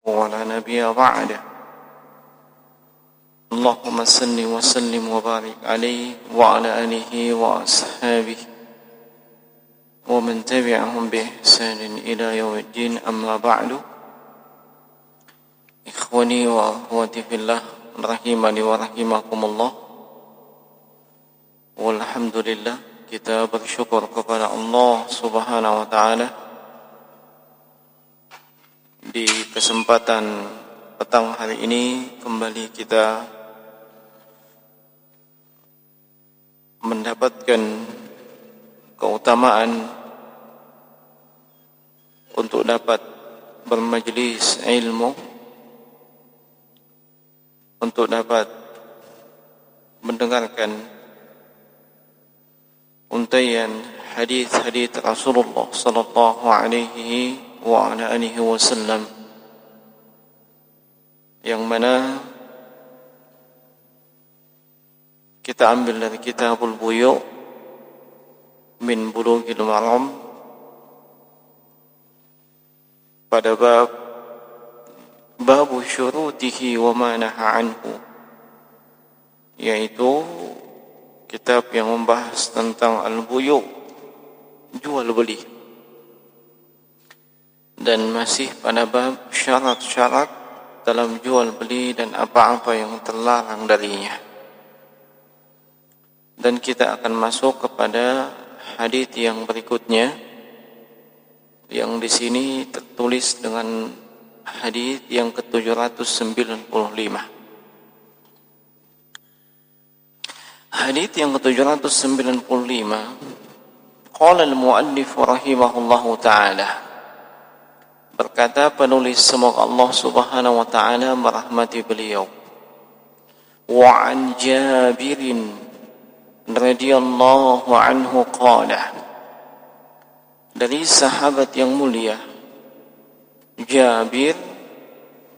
ولا نبي بعده اللهم صل وسلم وبارك عليه وعلى آله وأصحابه ومن تبعهم بإحسان إلى يوم الدين أما بعد إخواني وأخواتي في الله rahimani wa rahimakumullah. Walhamdulillah, kita bersyukur kepada Allah Subhanahu wa taala di kesempatan petang hari ini kembali kita mendapatkan keutamaan untuk dapat bermajlis ilmu, untuk dapat mendengarkan untaian hadis-hadis Rasulullah sallallahu alaihi wa ala alihi wasallam, yang mana kita ambil dari Kitabul Buyu' min Bulughil Maram pada babu syurutihi wa ma naha anhu, yaitu kitab yang membahas tentang al-buyu', jual beli, dan masih pada bab syarat-syarat dalam jual beli dan apa-apa yang terlarang darinya. Dan kita akan masuk kepada hadis yang berikutnya, yang di sini tertulis dengan hadis yang ke-795. Hadis yang ke-795, qala al-muallif rahimahullahu taala, berkata penulis, semoga Allah Subhanahu wa taala merahmati beliau, wa an Jabirin radhiyallahu anhu qala, dari sahabat yang mulia Jabir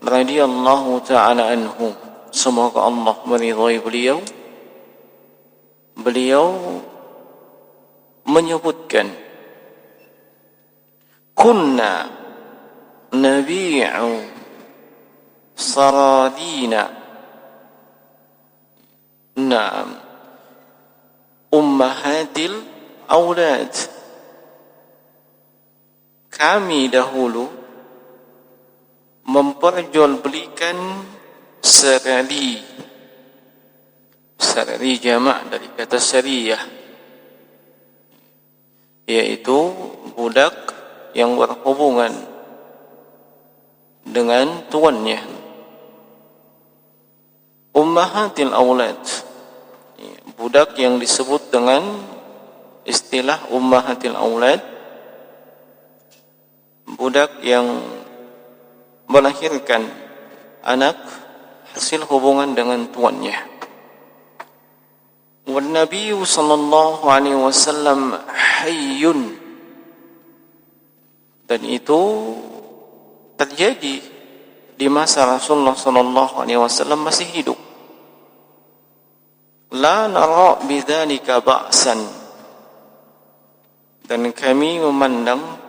radhiyallahu ta'ala anhu, semoga Allah meridhai beliau, beliau menyebutkan, kunna nabi'u saradina, na'am, ummahatil aulad, kami dahulu memperjualbelikan serali. Serali jamak dari kata syariah, yaitu budak yang berhubungan dengan tuannya. Ummahatil aulad, budak yang disebut dengan istilah ummahatil aulad, budak yang melahirkan anak hasil hubungan dengan tuannya. Wan Nabi sallallahu alaihi wasallam hayyun, dan itu terjadi di masa Rasulullah sallallahu alaihi wasallam masih hidup. La nara bidzalika ba'san, dan kami memandang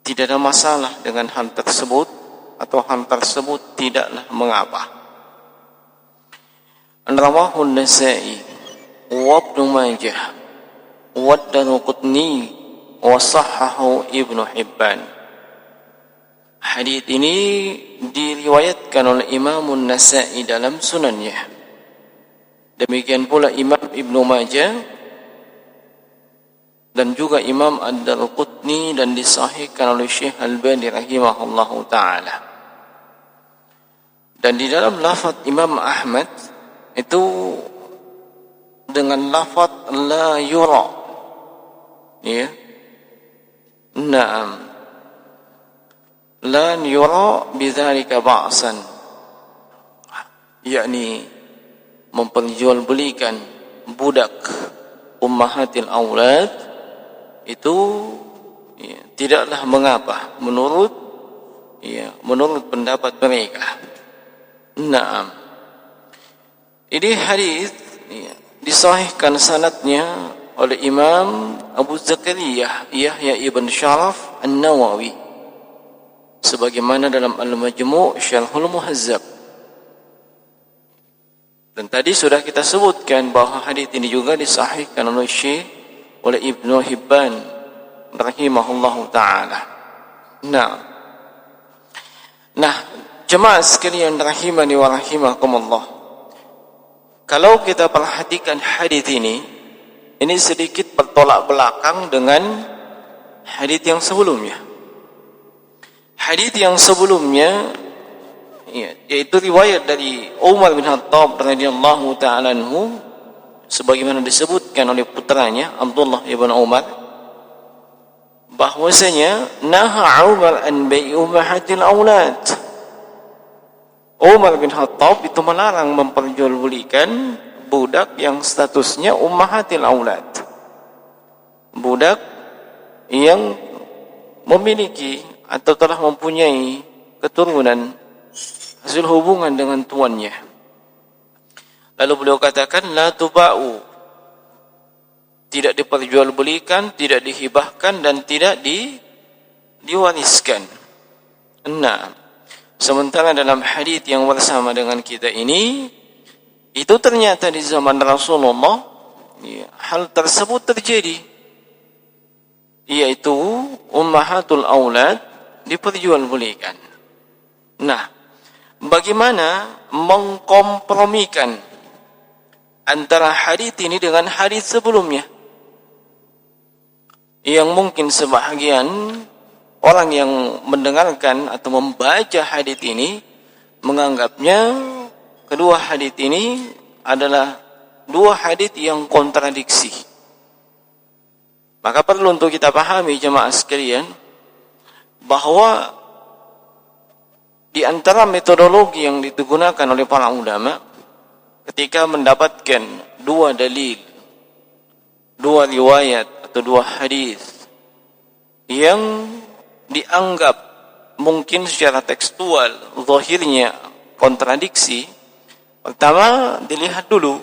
tidak ada masalah dengan hal tersebut, atau hal tersebut tidaklah mengapa. Rawahu an-Nasa'i wa Ibnu Majah wa ad-Daraqutni wa sahhahu Ibnu Hibban. Hadis ini diriwayatkan oleh Imam an-Nasa'i dalam sunannya. Demikian pula Imam Ibnu Majah dan juga Imam Ad-Daraqutni, dan disahihkan oleh Syekh Albani rahimahullahu ta'ala. Dan di dalam lafaz Imam Ahmad itu dengan lafaz la yura, ya, na'am, la yura bidzalika ba'san, yakni memperjualbelikan budak ummahatil aulad itu tidaklah mengapa menurut pendapat mereka. Naam. Ini hadis disahihkan sanadnya oleh Imam Abu Zakaria Yahya ibn Sharaf An-Nawawi sebagaimana dalam Al-Majmu' Syarhul Muhazzab. Dan tadi sudah kita sebutkan bahwa hadis ini juga disahihkan oleh Ibnu Hibban rahimahullahu taala. Nah, jemaah sekalian rahimani wa rahimakumullah. Kalau kita perhatikan hadis ini sedikit bertolak belakang dengan hadis yang sebelumnya. Hadis yang sebelumnya yaitu riwayat dari Umar bin Khattab radhiyallahu ta'ala anhu, sebagaimana disebutkan oleh putranya Abdullah ibn Umar, bahwasanya naha Umar an bai'i ummahatil aulad. Umar bin Khattab itu melarang memperjualbelikan budak yang statusnya ummahatil aulad, budak yang memiliki atau telah mempunyai keturunan hasil hubungan dengan tuannya. Lalu beliau katakan la tuba'u, tidak diperjualbelikan, tidak dihibahkan, dan tidak diwariskan. Nah, sementara dalam hadis yang bersama dengan kita ini, itu ternyata di zaman Rasulullah hal tersebut terjadi, yaitu ummahatul aulad diperjualbelikan. Nah, bagaimana mengkompromikan antara hadis ini dengan hadis sebelumnya, yang mungkin sebahagian orang yang mendengarkan atau membaca hadis ini menganggapnya kedua hadis ini adalah dua hadis yang kontradiksi. Maka perlu untuk kita pahami jemaah sekalian bahwa di antara metodologi yang digunakan oleh para ulama ketika mendapatkan dua dalil, dua riwayat atau dua hadis yang dianggap mungkin secara tekstual zahirnya kontradiksi, pertama dilihat dulu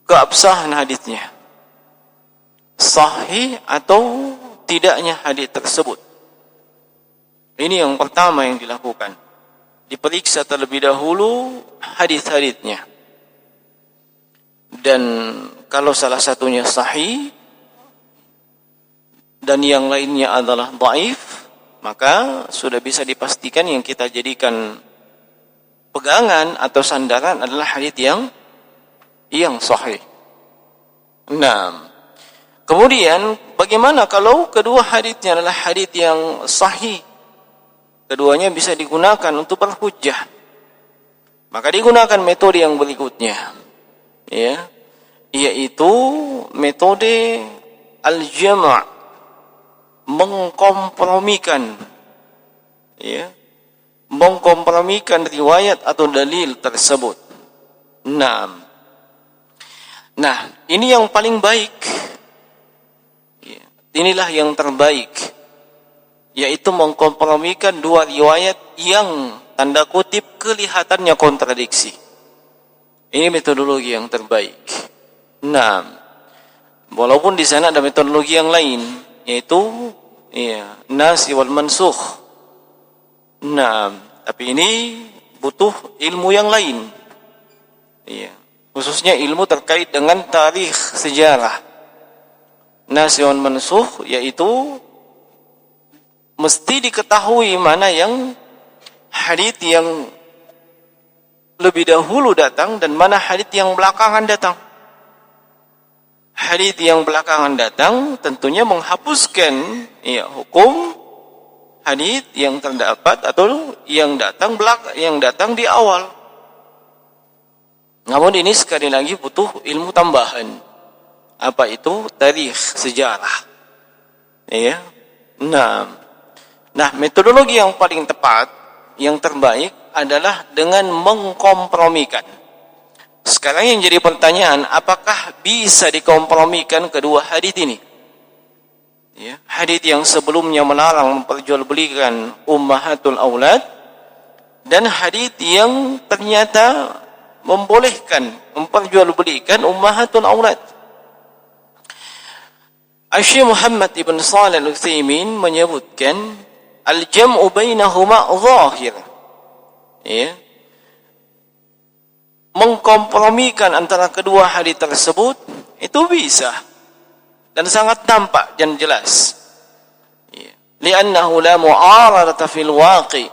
keabsahan hadisnya, sahih atau tidaknya hadis tersebut. Ini yang pertama yang dilakukan. Diperiksa terlebih dahulu hadis-hadisnya. Dan kalau salah satunya sahih dan yang lainnya adalah dhaif, maka sudah bisa dipastikan yang kita jadikan pegangan atau sandaran adalah hadis yang sahih. Nah, kemudian bagaimana kalau kedua hadisnya adalah hadis yang sahih? Keduanya bisa digunakan untuk berhujjah. Maka digunakan metode yang berikutnya, yaitu metode al-jama', mengkompromikan riwayat atau dalil tersebut. Nah, ini yang paling baik. Inilah yang terbaik, yaitu mengkompromikan dua riwayat yang tanda kutip kelihatannya kontradiksi. Ini metodologi yang terbaik. Nah, walaupun di sana ada metodologi yang lain, yaitu nasi wal mansukh. Nah, tapi ini butuh ilmu yang lain. Khususnya ilmu terkait dengan tarikh, sejarah. Nasi wal mansukh yaitu mesti diketahui mana yang hadits yang lebih dahulu datang dan mana hadits yang belakangan datang. Hadits yang belakangan datang tentunya menghapuskan hukum hadits yang terdapat atau yang datang di awal. Namun ini sekali lagi butuh ilmu tambahan. Apa itu? Tarikh, sejarah. Nah, metodologi yang paling tepat, yang terbaik adalah dengan mengkompromikan. Sekarang yang jadi pertanyaan, apakah bisa dikompromikan kedua hadis ini? Hadis yang sebelumnya melarang memperjualbelikan ummahatul aulad dan hadis yang ternyata membolehkan memperjualbelikan ummahatul aulad. Syekh Muhammad ibn Shalih Al-Utsaimin menyebutkan al-jam'u bainahuma zahir. Ya. Mengkompromikan antara kedua hadis tersebut itu bisa dan sangat tampak dan jelas. Ya. Li'annahu la mu'aradata fil waqi'.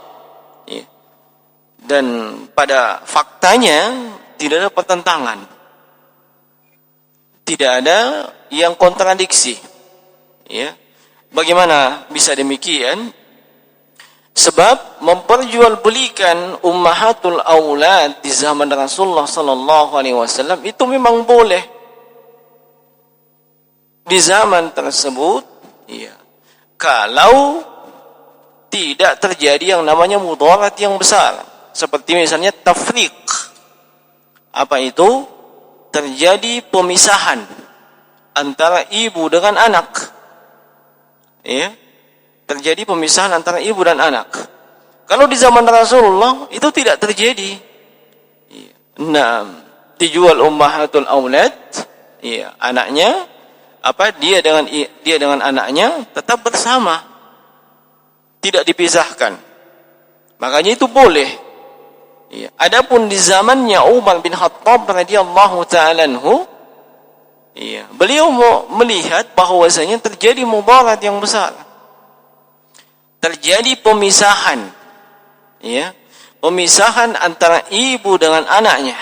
Ya. Dan pada faktanya tidak ada pertentangan. Tidak ada yang kontradiksi. Ya. Bagaimana bisa demikian? Sebab memperjualbelikan ummahatul aulad di zaman Rasulullah sallallahu alaihi wasallam itu memang boleh. Di zaman tersebut, ya. Kalau tidak terjadi yang namanya mudarat yang besar, seperti misalnya tafriq. Apa itu? Terjadi pemisahan antara ibu dengan anak. Ya. Terjadi pemisahan antara ibu dan anak. Kalau di zaman Rasulullah itu tidak terjadi. Nah, dijual ummahatul aulad, ya, anaknya dia dengan anaknya tetap bersama. Tidak dipisahkan. Makanya itu boleh. Ya. Adapun di zamannya Umar bin Khattab radhiyallahu ta'ala anhu, ya, beliau melihat bahwasanya terjadi mudarat yang besar. Terjadi pemisahan, ya, pemisahan antara ibu dengan anaknya,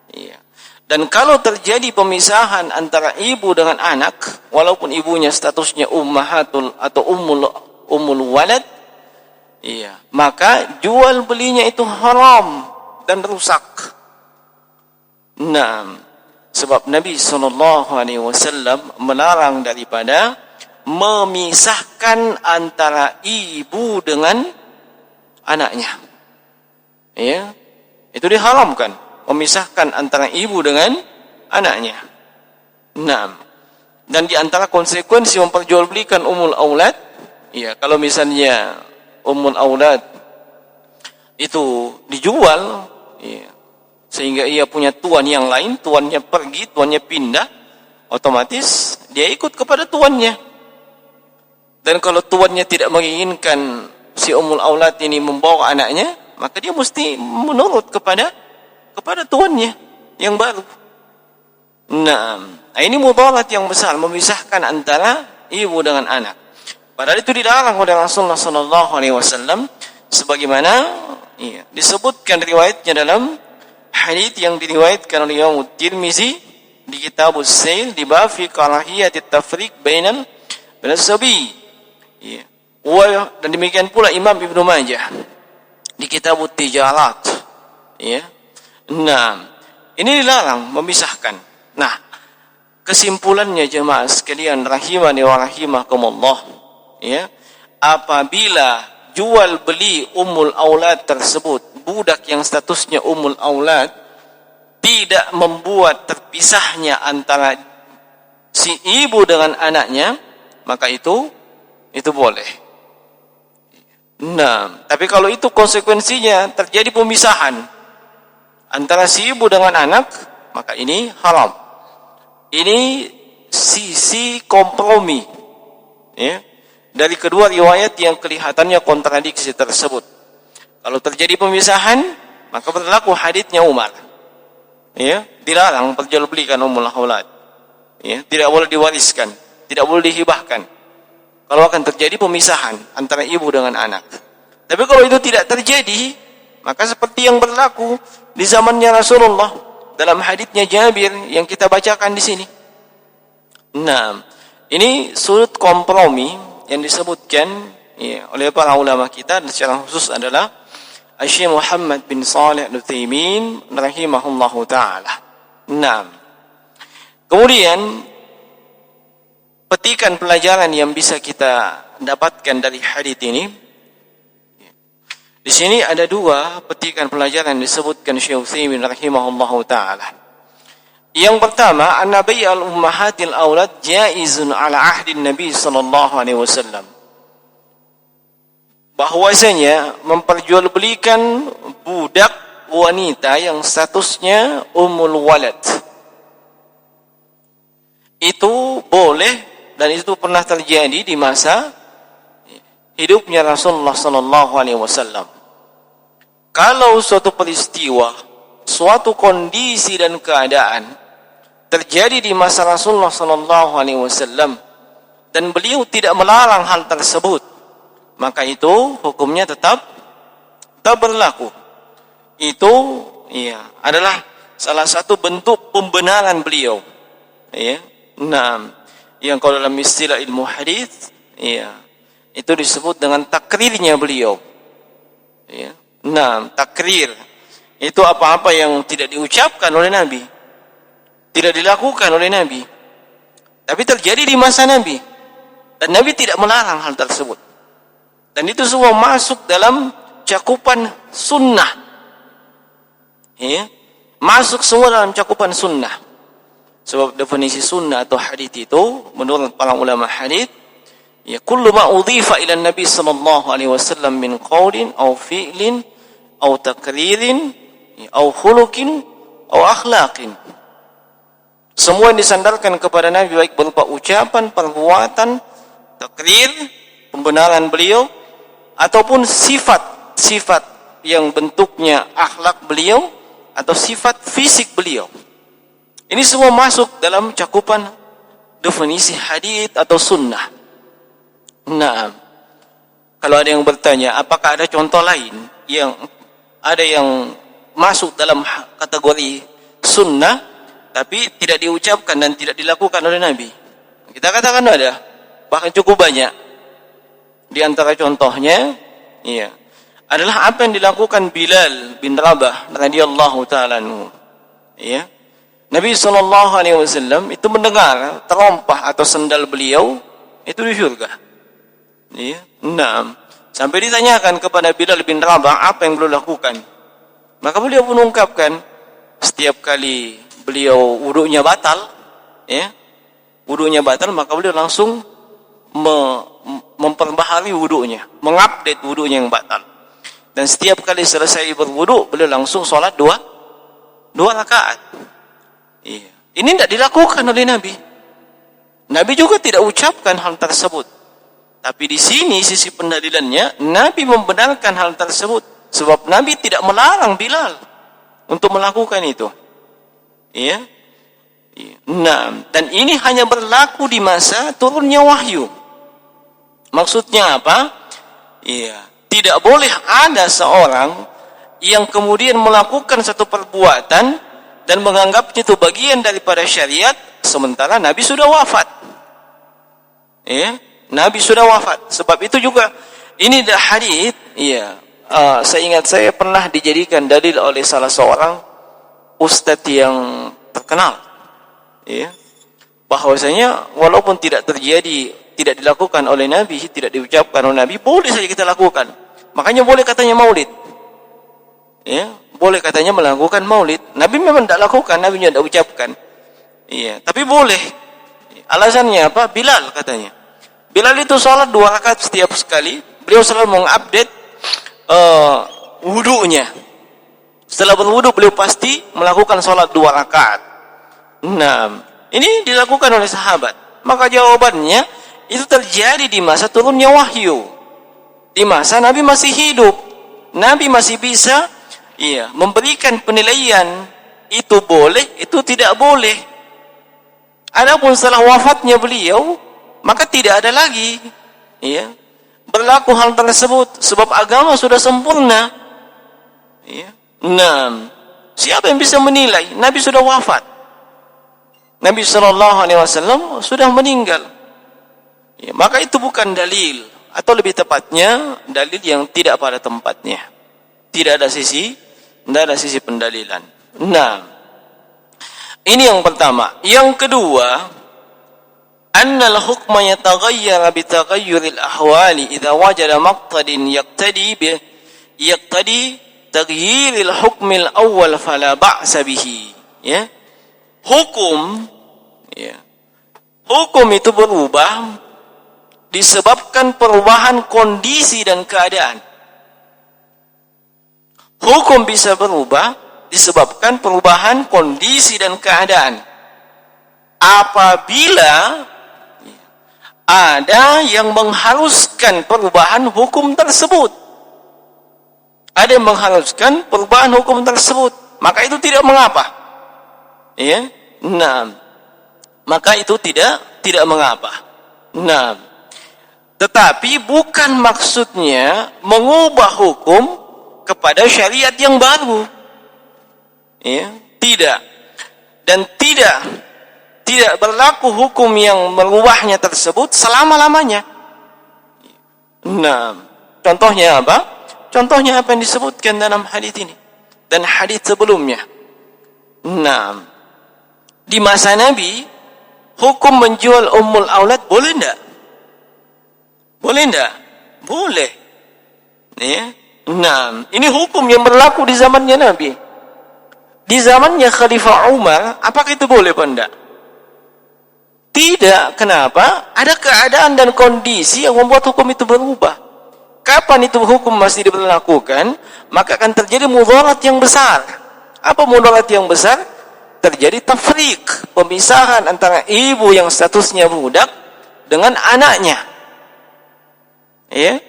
ya. Dan kalau terjadi pemisahan antara ibu dengan anak, walaupun ibunya statusnya ummahatul atau ummul walad, ya, maka jual belinya itu haram dan rusak. Nah, sebab Nabi SAW melarang daripada memisahkan antara ibu dengan anaknya. Ya. Itu diharamkan, memisahkan antara ibu dengan anaknya. Nah, dan di antara konsekuensi memperjualbelikan ummul aulad, ya, kalau misalnya ummul aulad itu dijual, ya, sehingga ia punya tuan yang lain, tuannya pergi, tuannya pindah, otomatis dia ikut kepada tuannya. Dan kalau tuannya tidak menginginkan si ummul aulad ini membawa anaknya, maka dia mesti menurut kepada tuannya yang baru. Nah, ini mudarat yang besar, memisahkan antara ibu dengan anak. Padahal itu dilarang oleh Rasulullah sallallahu alaihi wasallam, sebagaimana, ya, disebutkan riwayatnya dalam hadis yang diriwayatkan oleh Imam Tirmizi di Kitabus Sail di bab fi karahiyatit tafriq bainal sabi. Ya. Dan demikian pula Imam Ibnu Majah di Kitabut Tijarat. Ya. Nah, ini dilarang memisahkan. Nah, kesimpulannya jemaah sekalian rahimani wa rahimakumullah, ya, apabila jual beli ummul aulad tersebut, budak yang statusnya ummul aulad, tidak membuat terpisahnya antara si ibu dengan anaknya, maka itu boleh. Nah, tapi kalau itu konsekuensinya terjadi pemisahan antara si ibu dengan anak, maka ini haram. Ini sisi kompromi, ya, dari kedua riwayat yang kelihatannya kontradiksi tersebut. Kalau terjadi pemisahan, maka berlaku haditsnya Umar. Ya, dilarang perjualbelikan ummul aulad. Ya, tidak boleh diwariskan, tidak boleh dihibahkan. Kalau akan terjadi pemisahan antara ibu dengan anak. Tapi kalau itu tidak terjadi, maka seperti yang berlaku di zamannya Rasulullah dalam haditsnya Jabir yang kita bacakan di sini. Nah, ini sudut kompromi yang disebutkan, ya, oleh para ulama kita, dan secara khusus adalah Syekh Muhammad bin Shalih Al-Utsaimin rahimahullahu taala. Nah, kemudian petikan pelajaran yang bisa kita dapatkan dari hadits ini. Di sini ada dua petikan pelajaran yang disebutkan Syekh Utsaimin rahimahullahu taala. Yang pertama, anna bai'al ummahatil aulad jaizun ala ahdi Nabi sallallahu alaihi wasallam. Bahwasanya memperjualbelikan budak wanita yang statusnya ummul walad itu boleh, dan itu pernah terjadi di masa hidupnya Rasulullah sallallahu alaihi wasallam. Kalau suatu peristiwa, suatu kondisi dan keadaan terjadi di masa Rasulullah sallallahu alaihi wasallam dan beliau tidak melarang hal tersebut, maka itu hukumnya tetap berlaku. Itu adalah salah satu bentuk pembenaran beliau. Ya. Nah, yang kalau dalam istilah ilmu hadis, itu disebut dengan takrirnya beliau. Ya. Nah, takrir itu apa-apa yang tidak diucapkan oleh Nabi, tidak dilakukan oleh Nabi, tapi terjadi di masa Nabi, dan Nabi tidak melarang hal tersebut. Dan itu semua masuk dalam cakupan sunnah. Ya. Masuk semua dalam cakupan sunnah. Sebab definisi sunnah atau hadis itu menurut para ulama hadis, kullu ma udhifa ila Nabi sallallahu alaihi wasallam min qaulin aw fi'lin aw takririn aw khuluqin aw akhlaqin. Semua yang disandarkan kepada Nabi baik berupa ucapan, perbuatan, takrir, pembenaran beliau, ataupun sifat yang bentuknya akhlak beliau atau sifat fisik beliau. Ini semua masuk dalam cakupan definisi hadis atau sunnah. Nah, kalau ada yang bertanya, apakah ada contoh lain yang ada yang masuk dalam kategori sunnah tapi tidak diucapkan dan tidak dilakukan oleh Nabi? Kita katakan ada, bahkan cukup banyak. Di antara contohnya, adalah apa yang dilakukan Bilal bin Rabah radhiyallahu ta'ala anhu. Nabi sallallahu alaihi wasallam itu mendengar terompah atau sendal beliau itu di surga. Nah, sampai ditanyakan kepada Bilal bin Rabah apa yang beliau lakukan. Maka beliau pun mengungkapkan, setiap kali beliau wudunya batal, wudunya batal, maka beliau langsung memperbaharui wudunya, mengupdate wudunya yang batal. Dan setiap kali selesai berwudu, beliau langsung sholat dua rakaat. Ini tidak dilakukan oleh Nabi. Nabi juga tidak ucapkan hal tersebut. Tapi di sini sisi pendalilannya, Nabi membenarkan hal tersebut. Sebab Nabi tidak melarang Bilal untuk melakukan itu. Nah, dan ini hanya berlaku di masa turunnya wahyu. Maksudnya apa? Tidak boleh ada seorang yang kemudian melakukan satu perbuatan dan menganggapnya itu bagian daripada syariat, sementara Nabi sudah wafat. Nabi sudah wafat. Sebab itu juga ini adalah hadis. Saya ingat saya pernah dijadikan dalil oleh salah seorang ustadz yang terkenal. Bahwasanya walaupun tidak terjadi, tidak dilakukan oleh Nabi, tidak diucapkan oleh Nabi, boleh saja kita lakukan. Makanya boleh katanya maulid. Boleh katanya melakukan maulid. Nabi memang tidak lakukan, Nabi tidak ucapkan. Tapi boleh. Alasannya apa? Bilal katanya. Bilal itu sholat 2 rakaat setiap sekali. Beliau selalu mengupdate wudunya. Setelah berwudu beliau pasti melakukan sholat 2 rakaat. Nah, ini dilakukan oleh sahabat. Maka jawabannya itu terjadi di masa turunnya wahyu. Di masa Nabi masih hidup. Nabi masih bisa memberikan penilaian itu boleh, itu tidak boleh. Adapun setelah wafatnya beliau, maka tidak ada lagi berlaku hal tersebut, sebab agama sudah sempurna. Nah, siapa yang bisa menilai? Nabi sudah wafat. Nabi sallallahu alaihi wasallam sudah meninggal. Maka itu bukan dalil, atau lebih tepatnya dalil yang tidak pada tempatnya. Tidak ada sisi pendalilan. Nah, ini yang pertama. Yang kedua, annal hukma yataghayyar bi taghayyuril ahwali idza wajada maqtadin yaqtadi taghyiril hukmil awwal fala ba'sa bihi. Hukum itu berubah disebabkan perubahan kondisi dan keadaan. Hukum bisa berubah disebabkan perubahan kondisi dan keadaan. Apabila ada yang mengharuskan perubahan hukum tersebut. Ada yang mengharuskan perubahan hukum tersebut, maka itu tidak mengapa. Ya. Nah, maka itu tidak mengapa. Nah, tetapi bukan maksudnya mengubah hukum kepada syariat yang baru. Ya, tidak. Dan tidak berlaku hukum yang merubahnya tersebut selama-lamanya. Nah, contohnya apa? Contohnya apa yang disebutkan dalam hadis ini dan hadis sebelumnya. Nah, di masa Nabi, hukum menjual ummul aulad boleh enggak? Boleh enggak? Boleh. Ya. Nah, ini hukum yang berlaku di zamannya Nabi. Di zamannya Khalifah Umar, apakah itu boleh apa enggak? Tidak. Kenapa? Ada keadaan dan kondisi yang membuat hukum itu berubah. Kapan itu hukum masih diberlakukan, maka akan terjadi mudarat yang besar. Apa mudarat yang besar? Terjadi tafriq, pemisahan antara ibu yang statusnya budak dengan anaknya. Ya.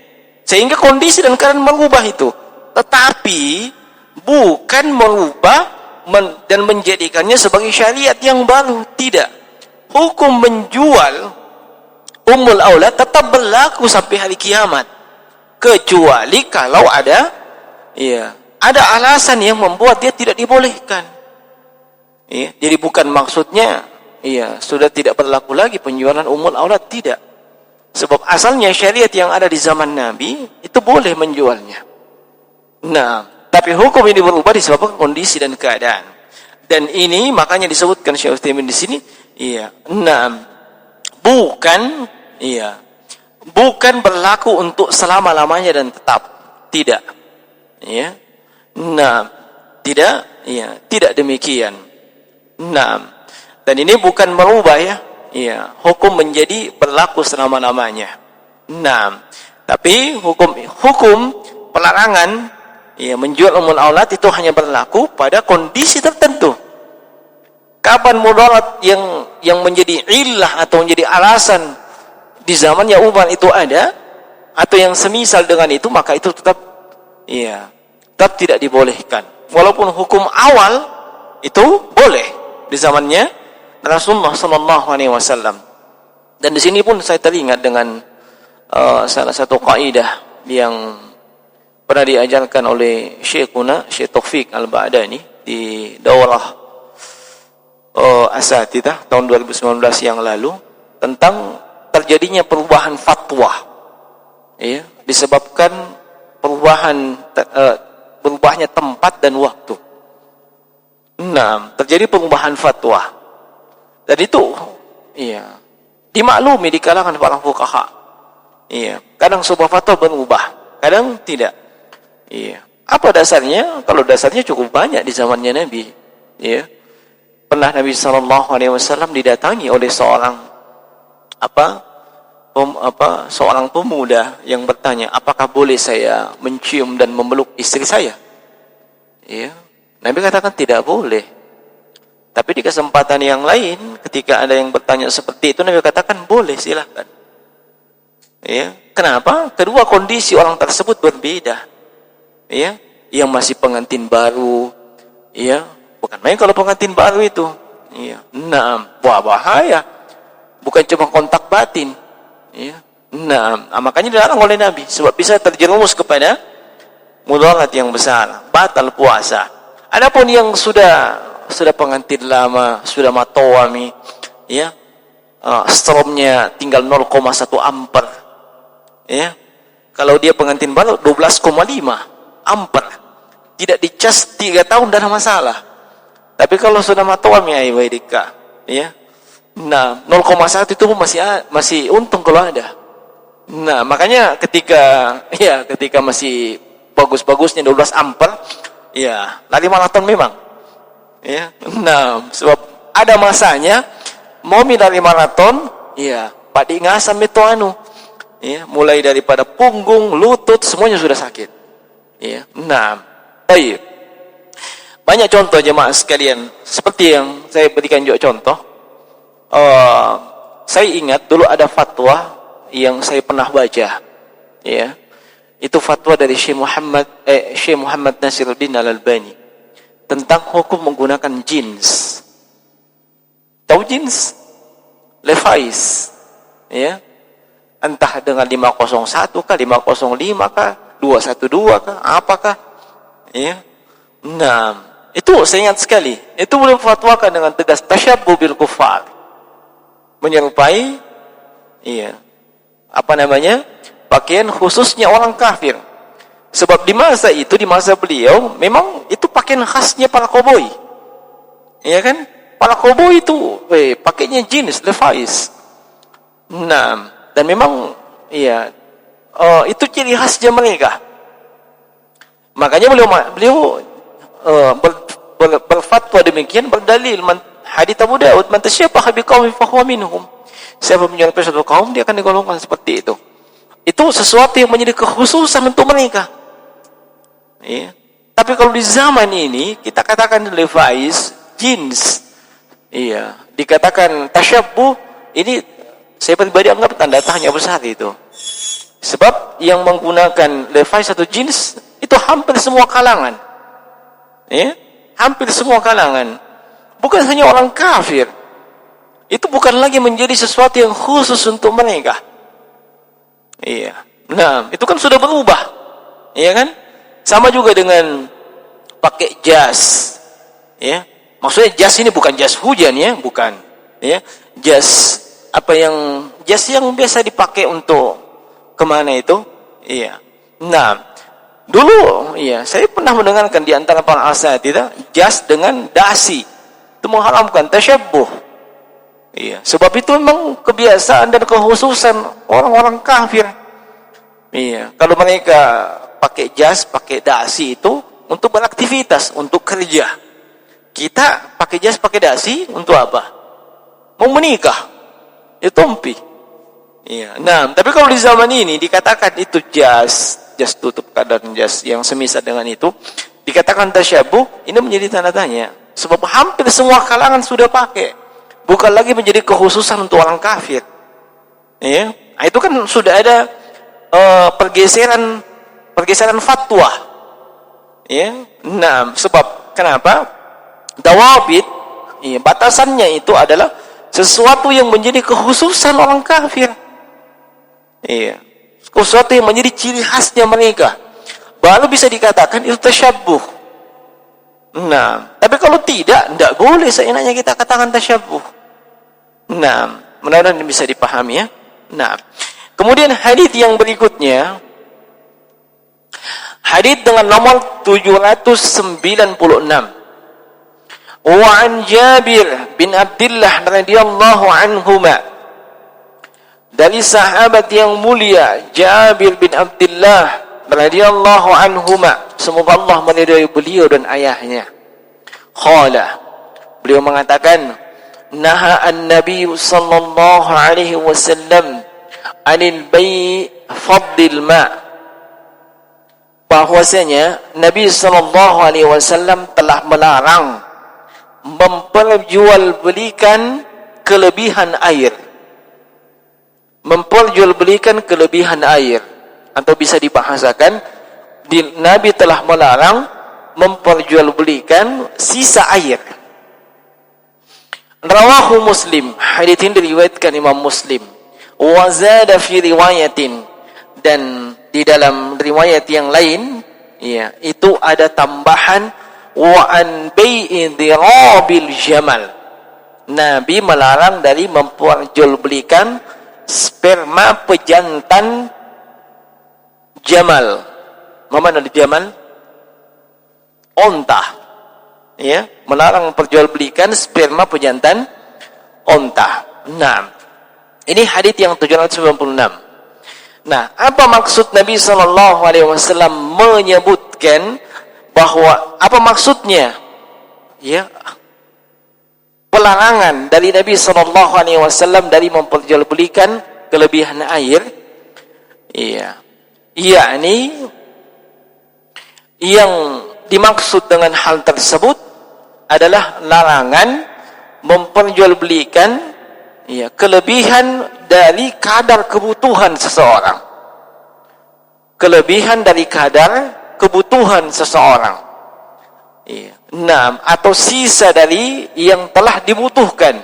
Sehingga kondisi dan keadaan merubah itu. Tetapi bukan merubah dan menjadikannya sebagai syariat yang baru. Tidak. Hukum menjual ummul aulad tetap berlaku sampai hari kiamat. Kecuali kalau ada alasan yang membuat dia tidak dibolehkan. Ya, jadi bukan maksudnya sudah tidak berlaku lagi penjualan ummul aulad, tidak. Sebab asalnya syariat yang ada di zaman Nabi itu boleh menjualnya. Nah, tapi hukum ini berubah disebabkan kondisi dan keadaan. Dan ini makanya disebutkan Syekh Utsaimin di sini, bukan berlaku untuk selama-lamanya dan tetap. Tidak. Ya. Nah, tidak demikian. Nah, dan ini bukan merubah hukum menjadi berlaku selama-lamanya. Nah, tapi hukum pelarangan menjual ummul aulad itu hanya berlaku pada kondisi tertentu. Kapan mudarat yang menjadi illah atau menjadi alasan di zamannya Umar itu ada, atau yang semisal dengan itu, maka itu tetap tidak dibolehkan. Walaupun hukum awal itu boleh di zamannya Rasulullah sallallahu alaihi wasallam. Dan di sini pun saya teringat dengan salah satu kaidah yang pernah diajarkan oleh Syekhuna Syekh Taufik Al-Ba'dani di daurah Asatidah tahun 2019 yang lalu, tentang terjadinya perubahan fatwa, disebabkan berubahnya tempat dan waktu. Nah, terjadi perubahan fatwa, dan itu dimaklumi di kalangan para fuqaha. Kadang sebuah fatwa berubah, kadang tidak. Apa dasarnya? Kalau dasarnya cukup banyak di zamannya Nabi. Pernah Nabi SAW didatangi oleh seorang pemuda yang bertanya, apakah boleh saya mencium dan memeluk istri saya? Nabi katakan tidak boleh. Tapi di kesempatan yang lain, ketika ada yang bertanya seperti itu, Nabi katakan boleh, silahkan. Kenapa? Kedua kondisi orang tersebut berbeda. Yang masih pengantin baru, bukan main kalau pengantin baru itu. Bahaya. Bukan cuma kontak batin. Makanya dilarang oleh Nabi, sebab bisa terjerumus kepada mudarat yang besar, batal puasa. Adapun yang sudah pengantin lama, sudah matawami, stromnya tinggal 0,1 ampere. Kalau dia pengantin baru 12,5 ampere. Tidak dicas 3 tahun dan masalah. Tapi kalau sudah matawami aibadika, 0,1 itu pun masih untung kalau ada. Nah, makanya ketika masih bagus-bagusnya 12 ampere, lari maraton memang. Sebab ada masanya mau lari maraton, padi ngasam itu mulai daripada punggung, lutut, semuanya sudah sakit. Baik. Banyak contoh jemaah sekalian, seperti yang saya berikan juga contoh. saya ingat dulu ada fatwa yang saya pernah baca, ya. Itu fatwa dari Syekh Muhammad Nasiruddin Al-Albani tentang hukum menggunakan jeans. Tahu jeans? Levi's, ya. Entah dengan 501 kah, 505 kah, 212 kah, apakah? Ya. Nah, itu saya ingat sekali. Itu boleh fatwakan dengan tegas tasyabbuh bil kuffar. Menyerupai pakaian khususnya orang kafir. Sebab di masa itu, di masa beliau, memang itu pakaian khasnya para koboi. Iya kan? Para koboi itu pakainya jeans, Levi's. Nah, dan memang itu ciri khasnya mereka. Makanya beliau berfatwa demikian, berdalil hadits Abu Daud, man tashabbaha biqaumin fahuwa minhum. Siapa menyerupai suatu kaum, dia akan digolongkan seperti itu. Itu sesuatu yang menjadi kekhususan untuk mereka. Ya. Tapi kalau di zaman ini kita katakan Levi's, jeans, dikatakan tasyabbuh, ini saya pribadi anggap tanda tanya besar itu. Sebab yang menggunakan Levi's atau jeans itu hampir semua kalangan. Ya, hampir semua kalangan. Bukan hanya orang kafir. Itu bukan lagi menjadi sesuatu yang khusus untuk mereka. Iya. Nah, itu kan sudah berubah. Iya kan? Sama juga dengan pakai jas. Ya. Maksudnya jas ini bukan jas hujan ya, bukan. Ya. Jas yang biasa dipakai untuk kemana itu? Iya. Nah, dulu saya pernah mendengarkan di antara para asatidz jas dengan dasi itu mengharamkan tasyabbuh. Iya, sebab itu memang kebiasaan dan kekhususan orang-orang kafir. Iya, kalau mereka pakai jas, pakai dasi itu untuk beraktivitas, untuk kerja. Kita pakai jas, pakai dasi untuk apa? Mau menikah. Itu tompi. Iya. Nah, tapi kalau di zaman ini dikatakan itu jas tutup keadaan jas yang semisal dengan itu, dikatakan tasyabbuh, ini menjadi tanda tanya. Sebab hampir semua kalangan sudah pakai. Bukan lagi menjadi kekhususan untuk orang kafir. Ya. Nah, itu kan sudah ada pergeseran fatwa. Ya. Nah, sebab kenapa? Dawabit, batasannya itu adalah sesuatu yang menjadi kekhususan orang kafir. Iya. Sesuatu yang menjadi ciri khasnya mereka. Baru bisa dikatakan itu tasyabbuh. Nah, tapi kalau tidak boleh seenaknya kita katakan tasyabbuh. Nah, mudah-mudahan bisa dipahami ya. Nah, kemudian hadits yang berikutnya, hadits dengan nomor 796. Wa an Jabir bin Abdullah radhiyallahu anhuma, dari sahabat yang mulia Jabir bin Abdullah radhiyallahu anhuma, semoga Allah meridai beliau dan ayahnya. Qala, beliau mengatakan, naha an-nabi sallallahu alaihi wasallam anil bai' fadlil ma', bahwasanya Nabi sallallahu alaihi wasallam telah melarang memperjualbelikan kelebihan air. Memperjualbelikan kelebihan air, atau bisa dibahasakan Nabi telah melarang memperjualbelikan sisa air. Rawahu Muslim, hadits ini diriwayatkan Imam Muslim. Wa zada fi riwayatin, dan di dalam riwayat yang lain itu ada tambahan wa an bai'i dhirabil jamal. Nabi melarang dari memperjualbelikan sperma pejantan jamal. Mana ada jamal? Onta. Ya, melarang memperjualbelikan sperma pejantan onta. Nah, ini hadits yang 796. Nah, apa maksud Nabi sallallahu alaihi wasallam menyebutkan bahwa apa maksudnya? Ya, pelarangan dari Nabi sallallahu alaihi wasallam dari memperjualbelikan kelebihan air. Iya. Yakni yang dimaksud dengan hal tersebut adalah larangan memperjualbelikan ya, kelebihan dari kadar kebutuhan seseorang. Kelebihan dari kadar kebutuhan seseorang. Ya. 6. Atau sisa dari yang telah dibutuhkan.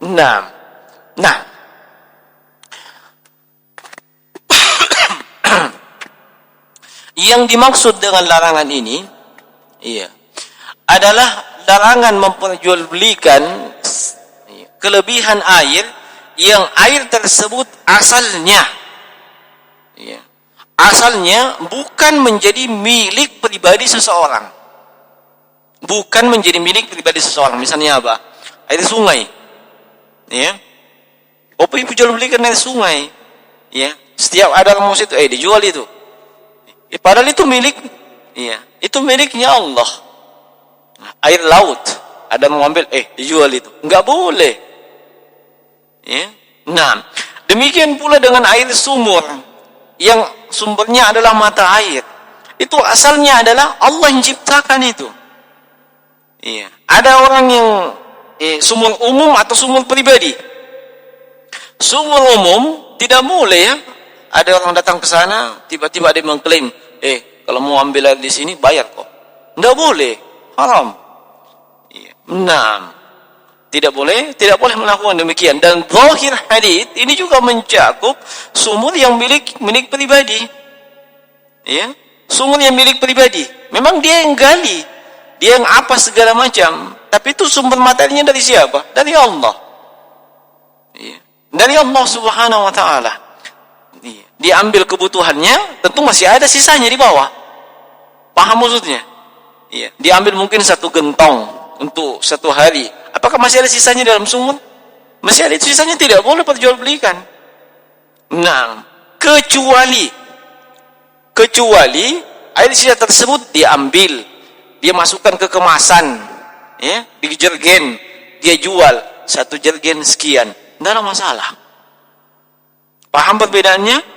6. Nah, yang dimaksud dengan larangan ini, iya, adalah larangan memperjualbelikan kelebihan air yang air tersebut asalnya, iya, asalnya bukan menjadi milik pribadi seseorang. Bukan menjadi milik pribadi seseorang. Misalnya apa? Air sungai. Ya. Apa yang dijualbelikan air sungai? Ya. Setiap ada orang situ, dijual itu. Padahal itu milik, ya, itu miliknya Allah. Air laut, ada mau ambil, dijual itu, enggak boleh. Ya. Nah, demikian pula dengan air sumur, yang sumbernya adalah mata air. Itu asalnya adalah Allah yang ciptakan itu. Iya. Ada orang yang sumur umum atau sumur pribadi. Sumur umum tidak boleh ya. Ada orang datang ke sana, tiba-tiba ada yang mengklaim, kalau mau ambil air di sini bayar kok. Tidak boleh, haram. Nah, tidak boleh melakukan demikian. Dan zahir hadits ini juga mencakup sumur yang milik pribadi. Ya, sumur yang milik pribadi. Memang dia yang gali, dia yang apa segala macam. Tapi itu sumber materinya dari siapa? Dari Allah. Ya. Dari Allah Subhanahu Wa Taala. Dia ambil kebutuhannya, tentu masih ada sisanya di bawah. Paham maksudnya? Iya. Dia ambil mungkin 1 gentong untuk 1 hari. Apakah masih ada sisanya dalam sumur? Masih ada sisanya, tidak boleh perjualbelikan. Nah, kecuali air sisa tersebut diambil, dia masukkan ke kemasan, ya, di jergen, dia jual 1 jergen sekian, tidak ada masalah. Paham perbedaannya?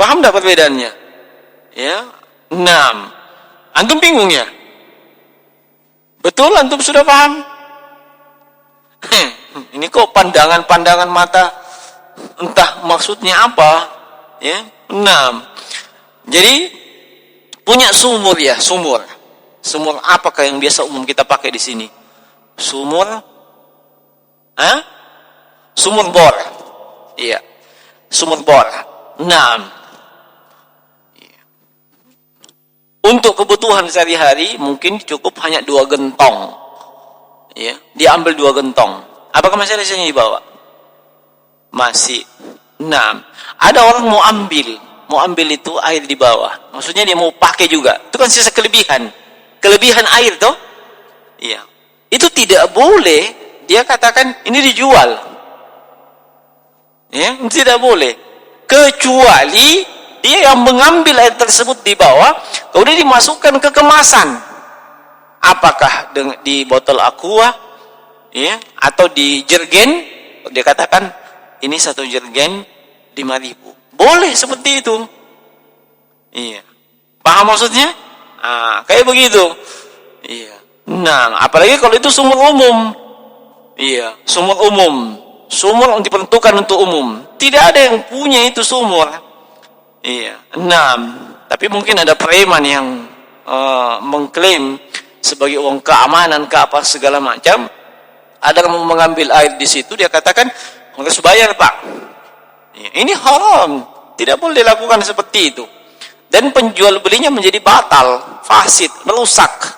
Paham tak perbedaannya? Ya. 6. Antum bingung ya? Betul, antum sudah paham? Ini kok pandangan mata entah maksudnya apa, ya. 6. Jadi punya sumur ya, sumur. Sumur apakah yang biasa umum kita pakai di sini? Sumur Sumur bor. Iya. Sumur bor. 6. Untuk kebutuhan sehari-hari mungkin cukup hanya 2 gentong. Ya, dia ambil 2 gentong. Apakah masih ada sisanya dibawa? Masih. 6. Ada orang mau ambil itu air di bawah. Maksudnya dia mau pakai juga. Itu kan sisa kelebihan. Kelebihan air toh? Iya. Itu tidak boleh dia katakan ini dijual. Ya, tidak boleh. Kecuali dia yang mengambil air tersebut di bawah, kemudian dimasukkan ke kemasan. Apakah di botol aqua, ya, atau di jergen? Dia katakan ini 1 jergen 5.000. Boleh seperti itu. Iya. Paham maksudnya? Kayak begitu. Iya. Nah, apalagi kalau itu sumur umum. Iya, sumur umum. Sumur diperuntukkan untuk umum. Tidak ada yang punya itu sumur. Iya. 6. Tapi mungkin ada preman yang mengklaim sebagai uang keamanan ke apa segala macam. Ada yang mengambil air di situ, dia katakan harus bayar, Pak. Iya. Ini haram. Tidak boleh dilakukan seperti itu. Dan penjual belinya menjadi batal, fasid, merusak.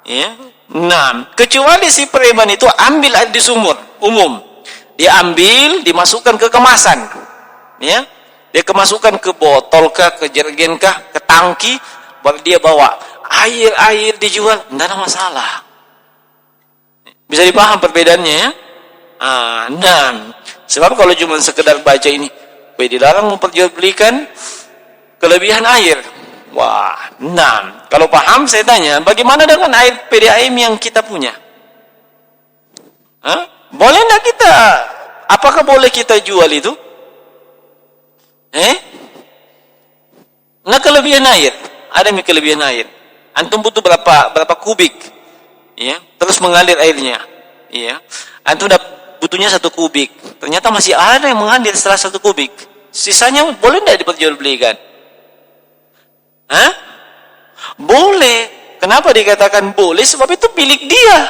Ya. 6. Kecuali si preman itu ambil air di sumur umum. Dia ambil, dimasukkan ke kemasan. Ya. Dia kemasukkan ke botol kah, ke jergen kah, ke tangki, baru dia bawa. Air dijual, tidak ada masalah. Bisa dipaham perbedaannya ya? Nah, sebab kalau cuma sekedar baca ini, dilarang memperjualbelikan kelebihan air. Wah, nah, kalau paham saya tanya, bagaimana dengan air PDAM yang kita punya? Boleh enggak kita? Apakah boleh kita jual itu? Nah, kelebihan air, ada kelebihan air. Antum butuh berapa kubik? Ya, terus mengalir airnya. Ya. Antum butuhnya 1 kubik. Ternyata masih ada yang mengambil setelah 1 kubik. Sisanya boleh tidak diperjualbelikan? Hah? Boleh. Kenapa dikatakan boleh? Sebab itu milik dia.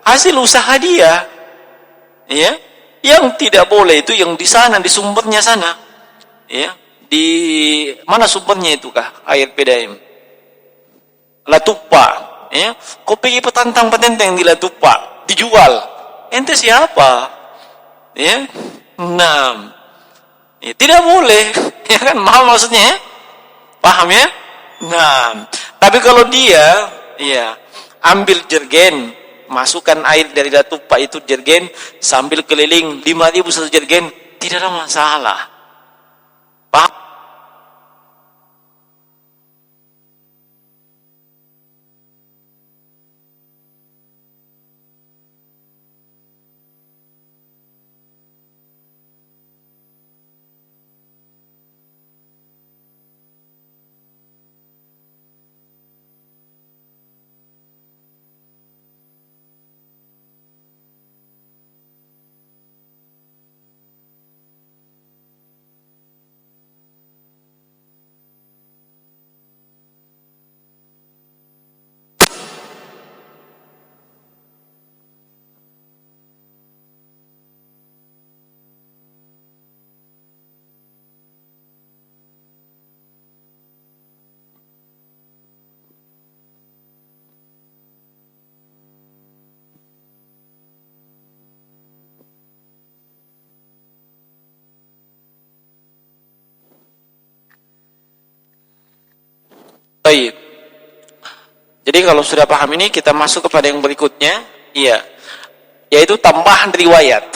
Hasil usaha dia. Ya. Yang tidak boleh itu yang di sana, di sumbernya sana. Ya. Di mana sumbernya itu kah? Air PDAM. Latupa. Ya. Kau pergi petantang-petenteng di Latupa. Dijual. Ente siapa? Ya. Nah. Ya, tidak boleh. Ya kan? Mahal maksudnya ya? Paham ya? Nah, tapi kalau dia, ya, ambil jergen, masukkan air dari Latupa itu jergen, sambil keliling 5.000 satu jergen, tidak ada masalah. Paham? Baik. Jadi kalau sudah paham ini, kita masuk kepada yang berikutnya, iya, yaitu tambahan riwayat,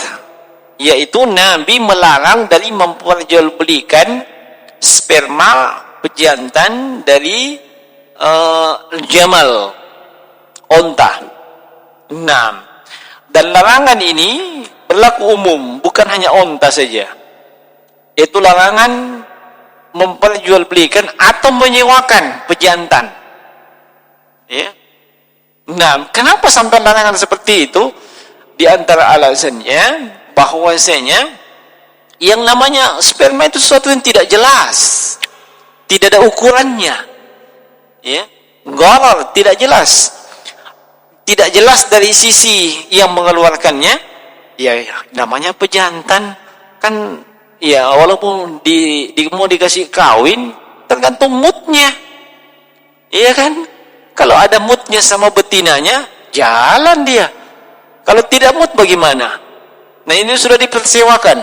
yaitu Nabi melarang dari memperjualbelikan sperma pejantan dari jamal, onta. Nah, dan larangan ini berlaku umum, bukan hanya onta saja. Itu larangan memperjualbelikan atau menyewakan pejantan. Ya. Nah, kenapa sampai larangan seperti itu? Di antara alasannya bahwasanya yang namanya sperma itu sesuatu yang tidak jelas, tidak ada ukurannya, ya, gharar, tidak jelas, tidak jelas dari sisi yang mengeluarkannya. Ya, namanya pejantan kan, ya, walaupun mau dikasih kawin, tergantung moodnya, iya kan? Kalau ada moodnya sama betinanya, jalan dia. Kalau tidak mood bagaimana? Nah, ini sudah dipersewakan.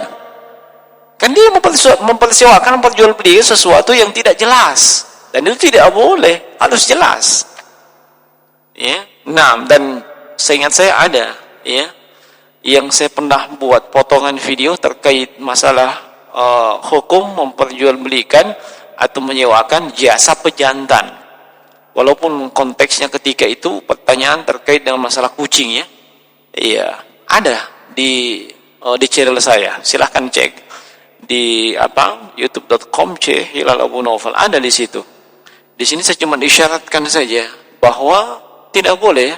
Kan dia mempersewakan, memperjualbelikan sesuatu yang tidak jelas, dan itu tidak boleh, harus jelas. Ya, nah, dan seingat saya ada, ya, yang saya pernah buat potongan video terkait masalah hukum memperjualbelikan atau menyewakan jasa pejantan. Walaupun konteksnya ketika itu pertanyaan terkait dengan masalah kucing, ya. Iya, ada di channel saya. Silahkan cek di youtube.com Hilal Abu Naufal, ada di situ. Di sini saya cuma isyaratkan saja bahwa tidak boleh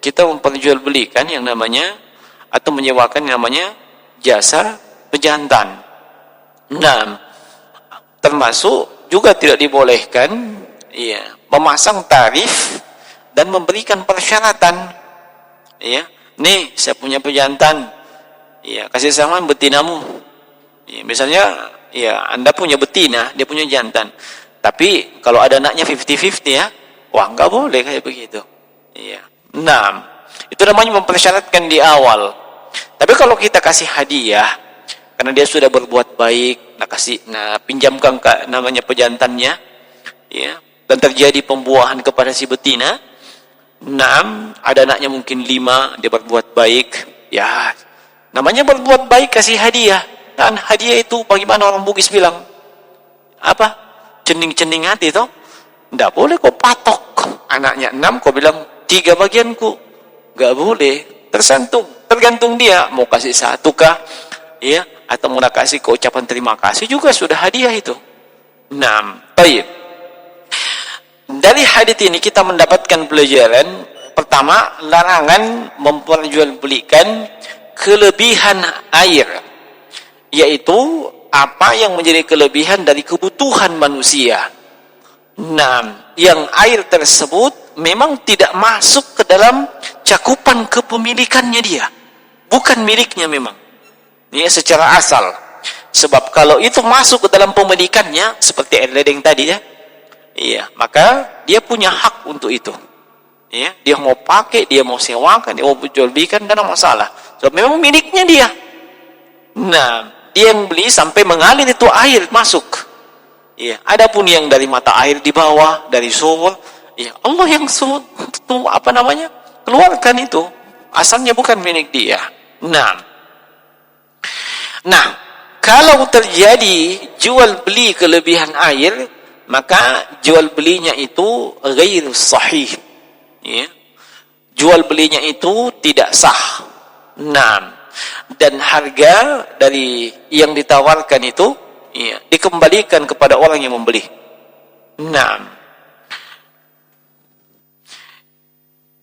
kita memperjualbelikan yang namanya atau menyewakan yang namanya jasa pejantan. Nah, termasuk juga tidak dibolehkan, ya, memasang tarif dan memberikan persyaratan, ya. Nih, saya punya pejantan, ya, kasih sama betinamu. Ya, misalnya, ya, Anda punya betina, dia punya jantan. Tapi kalau ada anaknya 50-50, ya, wah, nggak boleh kayak begitu. Ya. Nah, itu namanya mempersyaratkan di awal. Tapi kalau kita kasih hadiah karena dia sudah berbuat baik, pinjamkan namanya pejantannya, ya, dan terjadi pembuahan kepada si betina. 6, ada anaknya mungkin 5, dia berbuat baik, ya, namanya berbuat baik, kasih hadiah. Dan hadiah itu bagaimana orang Bugis bilang? Apa? Cening-cening hati toh? Tidak boleh kau patok anaknya 6, kau bilang 3 bagianku. Enggak boleh. Tergantung dia mau kasih 1 kah, ya, atau mau kasih ke ucapan terima kasih juga sudah hadiah itu. 6. Baik. Dari hadits ini kita mendapatkan pelajaran pertama, larangan memperjualbelikan kelebihan air, yaitu apa yang menjadi kelebihan dari kebutuhan manusia. Nah, yang air tersebut memang tidak masuk ke dalam cakupan kepemilikannya dia, bukan miliknya memang, ya, secara asal. Sebab kalau itu masuk ke dalam pemilikannya, seperti air ledeng tadi ya, iya, maka dia punya hak untuk itu. Ya, dia mau pakai, dia mau sewakan, dia mau jual belikan, tidak ada masalah. Sebab memang miliknya dia. Nah, dia yang beli sampai mengalir itu air masuk. Ya, adapun yang dari mata air di bawah, dari sumur, ya Allah yang keluarkan itu. Asalnya bukan milik dia. Nah, kalau terjadi jual beli kelebihan air, maka jual belinya itu ghairu sahih. Ya. Jual belinya itu tidak sah. Nah, dan harga dari yang ditawarkan itu, ya, dikembalikan kepada orang yang membeli. Nah,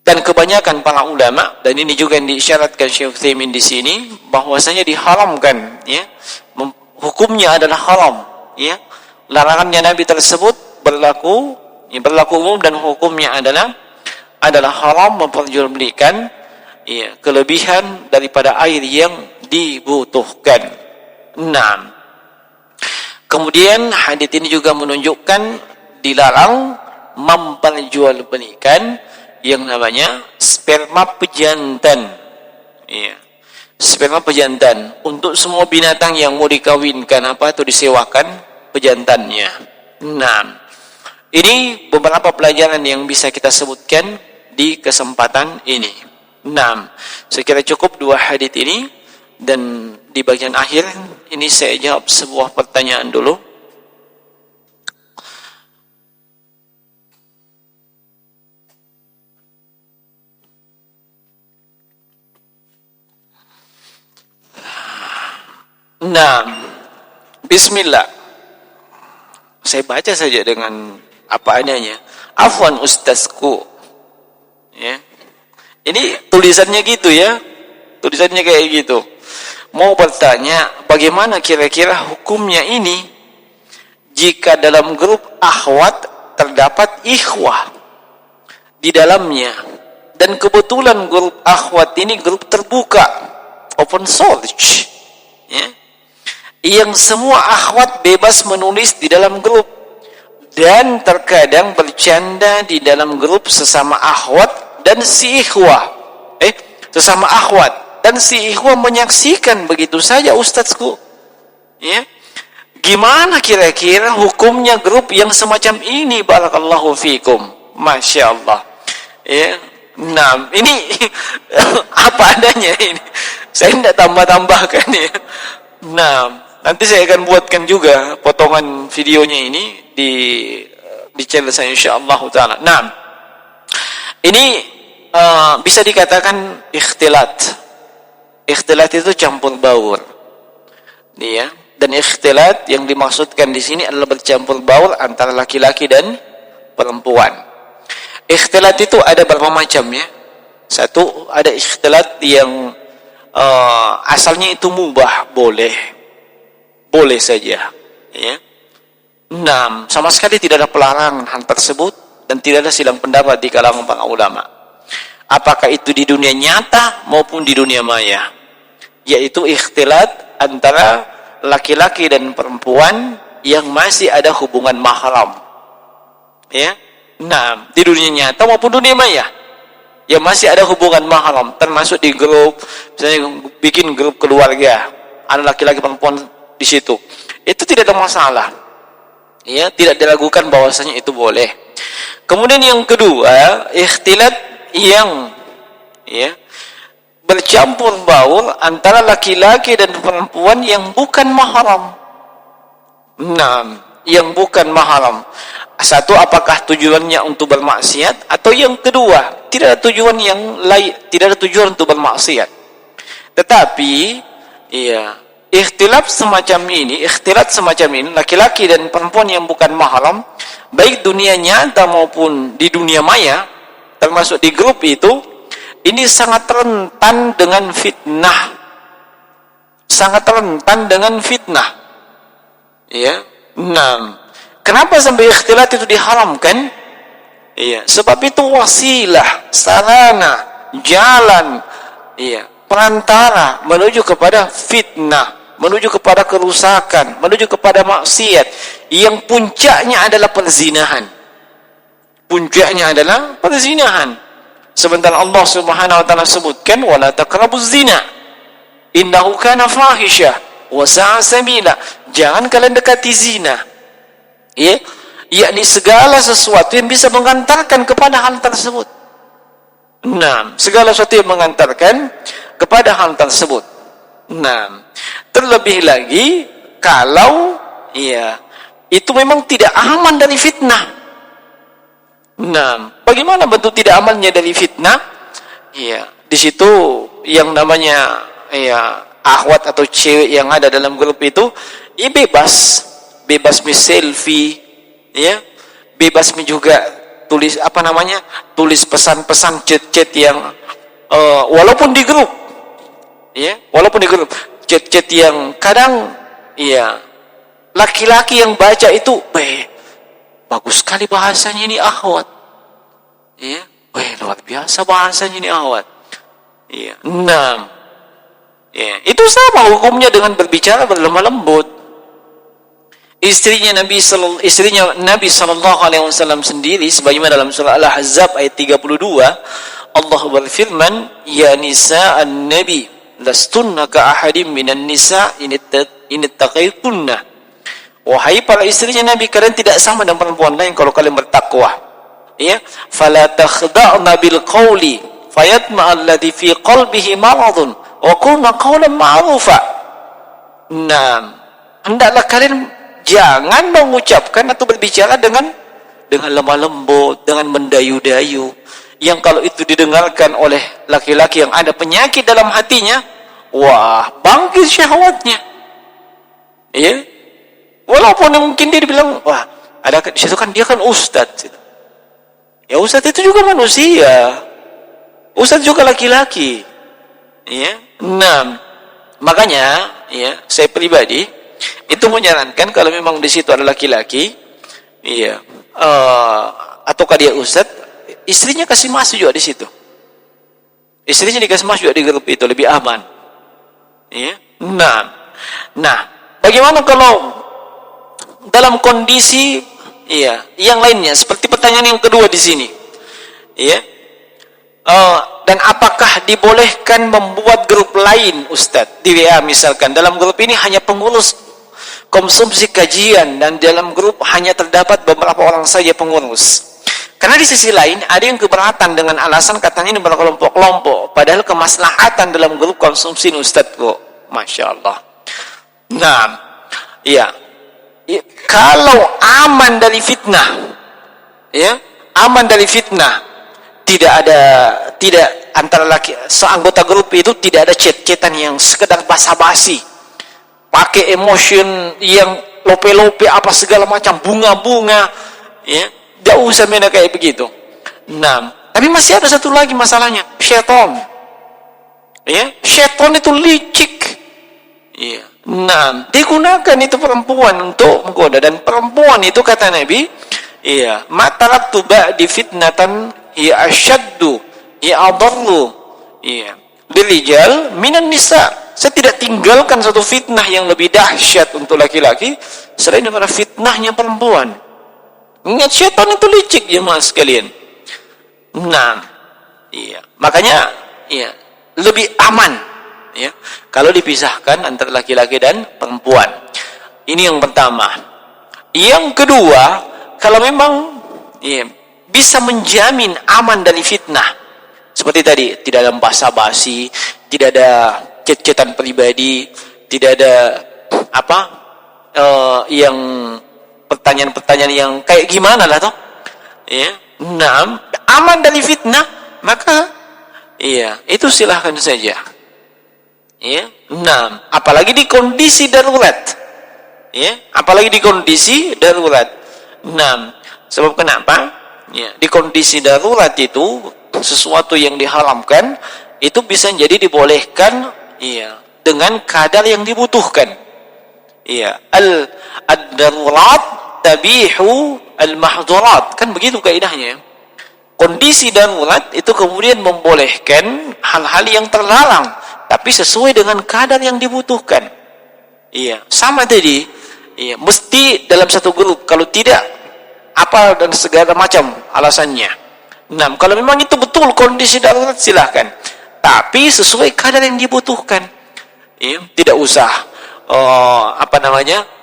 dan kebanyakan para ulama, dan ini juga yang diisyaratkan Syekh Utsaimin di sini, bahwasanya diharamkan, ya, hukumnya adalah haram, ya. Larangannya Nabi tersebut berlaku umum, dan hukumnya adalah haram memperjualbelikan, ya, kelebihan daripada air yang dibutuhkan. Nah, kemudian hadits ini juga menunjukkan dilarang memperjualbelikan yang namanya sperma pejantan. Ya. Sperma pejantan untuk semua binatang yang mau dikawinkan atau disewakan pejantannya. Nah, ini beberapa pelajaran yang bisa kita sebutkan di kesempatan ini. Nah, saya kira cukup dua hadits ini, dan di bagian akhir ini saya jawab sebuah pertanyaan dulu. Nah, bismillah. Saya baca saja dengan apa adanya. Afwan ustazku. Ya. Ini tulisannya gitu ya. Tulisannya kayak gitu. Mau bertanya, bagaimana kira-kira hukumnya ini jika dalam grup akhwat terdapat ikhwah di dalamnya, dan kebetulan grup akhwat ini grup terbuka, open source, ya, yang semua akhwat bebas menulis di dalam grup, dan terkadang bercanda di dalam grup sesama akhwat dan si ikhwah, sesama akhwat dan si ikhwah menyaksikan begitu saja, ustazku. Ya, gimana kira-kira hukumnya grup yang semacam ini? Barakallahu fikum, masya Allah. Ya, nah ini apa adanya ini. Saya tidak tambah-tambahkan ya. Nah, nanti saya akan buatkan juga potongan videonya ini di channel saya insyaallah taala. Nah, ini bisa dikatakan ikhtilat. Ikhtilat itu campur baur. Ya, dan ikhtilat yang dimaksudkan di sini adalah bercampur baur antara laki-laki dan perempuan. Ikhtilat itu ada berapa macam ya? Satu, ada ikhtilat yang asalnya itu mubah, boleh saja, ya. Nah, sama sekali tidak ada pelarangan hal tersebut, dan tidak ada silang pendapat di kalangan para ulama. Apakah itu di dunia nyata maupun di dunia maya, yaitu ikhtilat antara laki-laki dan perempuan yang masih ada hubungan mahram, ya. Nah, di dunia nyata maupun dunia maya yang masih ada hubungan mahram, termasuk di grup, misalnya bikin grup keluarga, ada laki-laki perempuan di situ, itu tidak ada masalah, ya, tidak diragukan bahwasanya itu boleh. Kemudian yang kedua, ikhtilat yang, ya, bercampur baur antara laki-laki dan perempuan yang bukan mahram. Nah, yang bukan mahram. Satu, apakah tujuannya untuk bermaksiat, atau yang kedua, tidak ada tujuan yang lain, tidak ada tujuan untuk bermaksiat. Tetapi, ya, ikhtilat semacam ini, laki-laki dan perempuan yang bukan mahram, baik dunia nyata maupun di dunia maya, termasuk di grup itu, ini sangat rentan dengan fitnah, sangat rentan dengan fitnah. Ya. Nah, kenapa sampai ikhtilat itu diharamkan? Iya, sebab itu wasilah, sarana, jalan, iya, perantara menuju kepada fitnah, menuju kepada kerusakan, menuju kepada maksiat yang puncaknya adalah perzinahan. Puncaknya adalah perzinahan. Sementara Allah Subhanahu wa taala sebutkan wala taqrabuz zina innahu kana fahisyah wa sa'a sabila. Jangan kalian dekati zina. Ya, yakni segala sesuatu yang bisa mengantarkan kepada hal tersebut. Nah, segala sesuatu yang mengantarkan kepada hal tersebut. Nah, terlebih lagi kalau ya itu memang tidak aman dari fitnah. Nah, bagaimana bentuk tidak amannya dari fitnah? Ya, di situ yang namanya ya akhwat atau cewek yang ada dalam grup itu, ya bebas selfie, ya, bebas juga tulis tulis pesan-pesan chat-chat yang walaupun di grup, ya, walaupun di grup chat-chat yang kadang ya laki-laki yang baca itu bagus sekali bahasanya ini akhwat, ya, luar biasa bahasanya ini akhwat, ya. Nah, ya, itu sama hukumnya dengan berbicara berlemah lembut. Istrinya Nabi sallallahu alaihi wasallam sendiri sebagaimana dalam surah Al-Ahzab ayat 32, Allah berfirman, ya nisa an-nabi lastunna ka ahadim minan nisa in ittaqaytunna. Wahai para istrinya Nabi, kalian tidak sama dengan perempuan lain kalau kalian bertakwa. Ya, fala takhda'na bil qawli fayatma'a alladhi fi qalbihi maradun wa qulna qawlan ma'rufa. Nah, hendaklah kalian jangan mengucapkan atau berbicara dengan lemah lembut, dengan mendayu-dayu, yang kalau itu didengarkan oleh laki-laki yang ada penyakit dalam hatinya, wah, bangkit syahwatnya. Ya, walaupun mungkin dia dibilang, wah, ada di situ kan dia kan ustadz. Ya, ustadz itu juga manusia, ustadz juga laki-laki. Ya, nah, makanya, ya, saya pribadi itu menyarankan kalau memang di situ ada laki-laki, iya, ataukah dia ustadz, istrinya kasih masuk juga di situ. Istrinya dikasih masuk juga di grup itu, lebih aman. Iya. Nah, bagaimana kalau dalam kondisi, iya, yang lainnya seperti pertanyaan yang kedua di sini, iya. Dan apakah dibolehkan membuat grup lain, Ustadz, di WA misalkan, dalam grup ini hanya pengurus konsumsi kajian dan dalam grup hanya terdapat beberapa orang saja pengurus. Karena di sisi lain ada yang keberatan dengan alasan katanya ini berkelompok-kelompok, padahal kemaslahatan dalam grup konsumsi Ustadz kok, Masya Allah. Nah, iya, kalau aman dari fitnah, ya, aman dari fitnah, tidak antara seanggota grup itu tidak ada chat-chatan yang sekedar basa-basi, pakai emotion yang lope-lope apa segala macam, bunga-bunga, ya, tidak usah beda kayak begitu. Nah, tapi masih ada satu lagi masalahnya, syaitan. Ya, syaitan itu licik. Ya. Nah, digunakan itu perempuan untuk menggoda, dan perempuan itu kata Nabi, iya, mataraktu ba'di fitnatan ya asyaddu ya adarru, iya, lirijal minan nisa. Saya tidak tinggalkan satu fitnah yang lebih dahsyat untuk laki-laki selain daripada fitnahnya perempuan. Ingat, syaitan itu licik jemaah sekalian. Nah, iya, makanya iya, lebih aman, ya, kalau dipisahkan antara laki-laki dan perempuan. Ini yang pertama. Yang kedua, kalau memang iya, bisa menjamin aman dari fitnah, seperti tadi, tidak ada basa-basi, tidak ada chat-chatan pribadi, tidak ada yang pertanyaan-pertanyaan yang kayak gimana lah toh, ya. Nah, aman dari fitnah, maka iya, itu silahkan saja, ya. Nah, apalagi di kondisi darurat, ya, apalagi di kondisi darurat. Nah, sebab kenapa? Ya, di kondisi darurat itu sesuatu yang diharamkan itu bisa jadi dibolehkan, iya, dengan kadar yang dibutuhkan. Iya, ad-darurat tabihu al-mahdhurat. Kan begitu kaidahnya. Kondisi darurat itu kemudian membolehkan hal-hal yang terlarang, tapi sesuai dengan kadar yang dibutuhkan. Iya, sama tadi. Iya, mesti dalam satu grup. Kalau tidak, apa dan segala macam alasannya. Nah, kalau memang itu betul kondisi darurat, silahkan. Tapi sesuai kadar yang dibutuhkan. Iya, tidak usah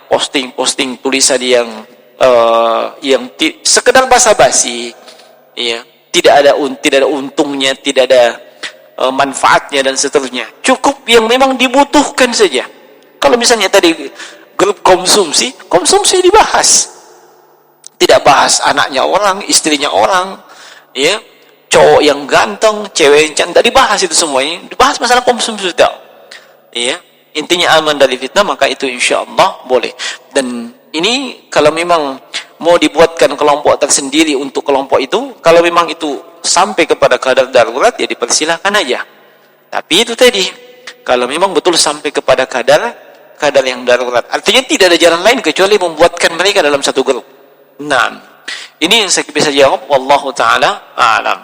posting tulisan yang sekedar basa-basi. Iya, tidak ada untungnya, tidak ada manfaatnya dan seterusnya. Cukup yang memang dibutuhkan saja. Kalau misalnya tadi grup konsumsi dibahas. Tidak bahas anaknya orang, istrinya orang, ya, cowok yang ganteng, cewek yang cantik, dibahas itu semuanya. Dibahas masalah konsumsi tidak. Ya, intinya aman dari fitnah, maka itu insyaallah boleh. Dan ini kalau memang mau dibuatkan kelompok tersendiri untuk kelompok itu, kalau memang itu sampai kepada kadar darurat, ya dipersilahkan aja. Tapi itu tadi, kalau memang betul sampai kepada kadar yang darurat, artinya tidak ada jalan lain kecuali membuatkan mereka dalam satu grup. Nah, ini yang saya bisa jawab. Wallahu ta'ala a'lam.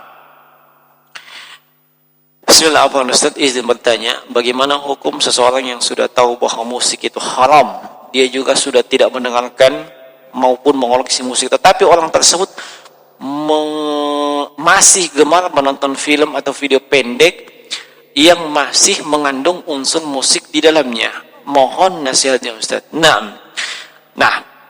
Bismillahirrahmanirrahim. Ustaz, izin bertanya, bagaimana hukum seseorang yang sudah tahu bahwa musik itu haram, dia juga sudah tidak mendengarkan maupun mengoleksi musik, tetapi orang tersebut masih gemar menonton film atau video pendek yang masih mengandung unsur musik di dalamnya? Mohon nasihatnya Ustaz. Nah,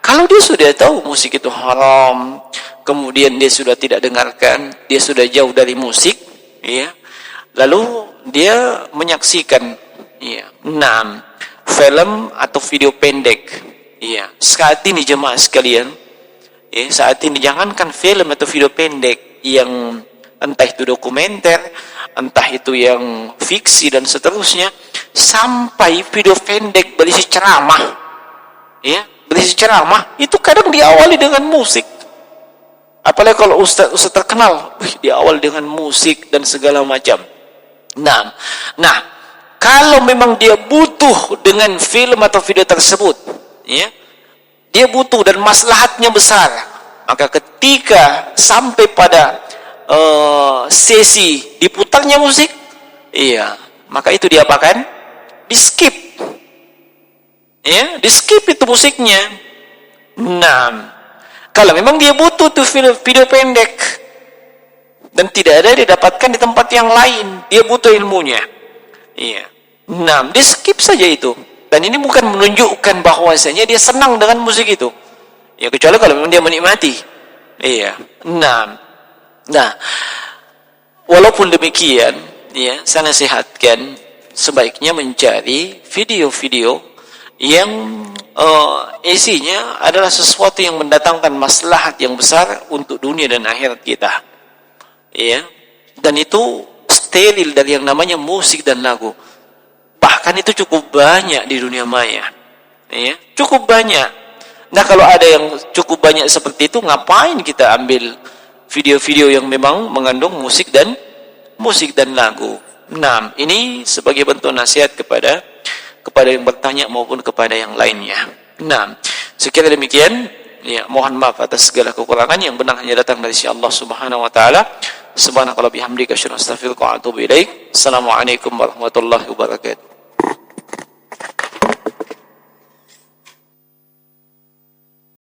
kalau dia sudah tahu musik itu haram, kemudian dia sudah tidak dengarkan, dia sudah jauh dari musik, ya, lalu dia menyaksikan, ya, film atau video pendek. Iya, saat ini jemaah sekalian, saat ini jangankan film atau video pendek yang entah itu dokumenter, entah itu yang fiksi dan seterusnya, sampai video pendek berisi ceramah, ya, berisi ceramah, itu kadang diawali dengan musik. Apalagi kalau ustaz terkenal, diawali dengan musik dan segala macam. Nah, kalau memang dia butuh dengan film atau video tersebut, ya, dia butuh dan maslahatnya besar, maka ketika sampai pada sesi diputarnya musik, iya, maka itu diapakan? Di skip, ya, di skip itu musiknya. Nah, kalau memang dia butuh tuh video pendek dan tidak ada didapatkan di tempat yang lain, dia butuh ilmunya, iya, di skip saja itu. Dan ini bukan menunjukkan bahwasanya dia senang dengan musik itu, ya, kecuali kalau memang dia menikmati. Iya. Nah, walaupun demikian, ya, saya nasihatkan sebaiknya mencari video-video yang isinya adalah sesuatu yang mendatangkan maslahat yang besar untuk dunia dan akhirat kita. Ya. Dan itu steril dari yang namanya musik dan lagu. Bahkan itu cukup banyak di dunia maya, ya, cukup banyak. Nah, kalau ada yang cukup banyak seperti itu, ngapain kita ambil video-video yang memang mengandung musik dan lagu? Nah, ini sebagai bentuk nasihat kepada yang bertanya maupun kepada yang lainnya. Nah, sekiranya demikian, ya, mohon maaf atas segala kekurangan, yang benar hanya datang dari si Allah Subhanahu wa taala. Subhanakallah bihamdika asyhadu an la ilaha illa anta astaghfiruka wa atubu ilaik. Assalamualaikum warahmatullahi wabarakatuh.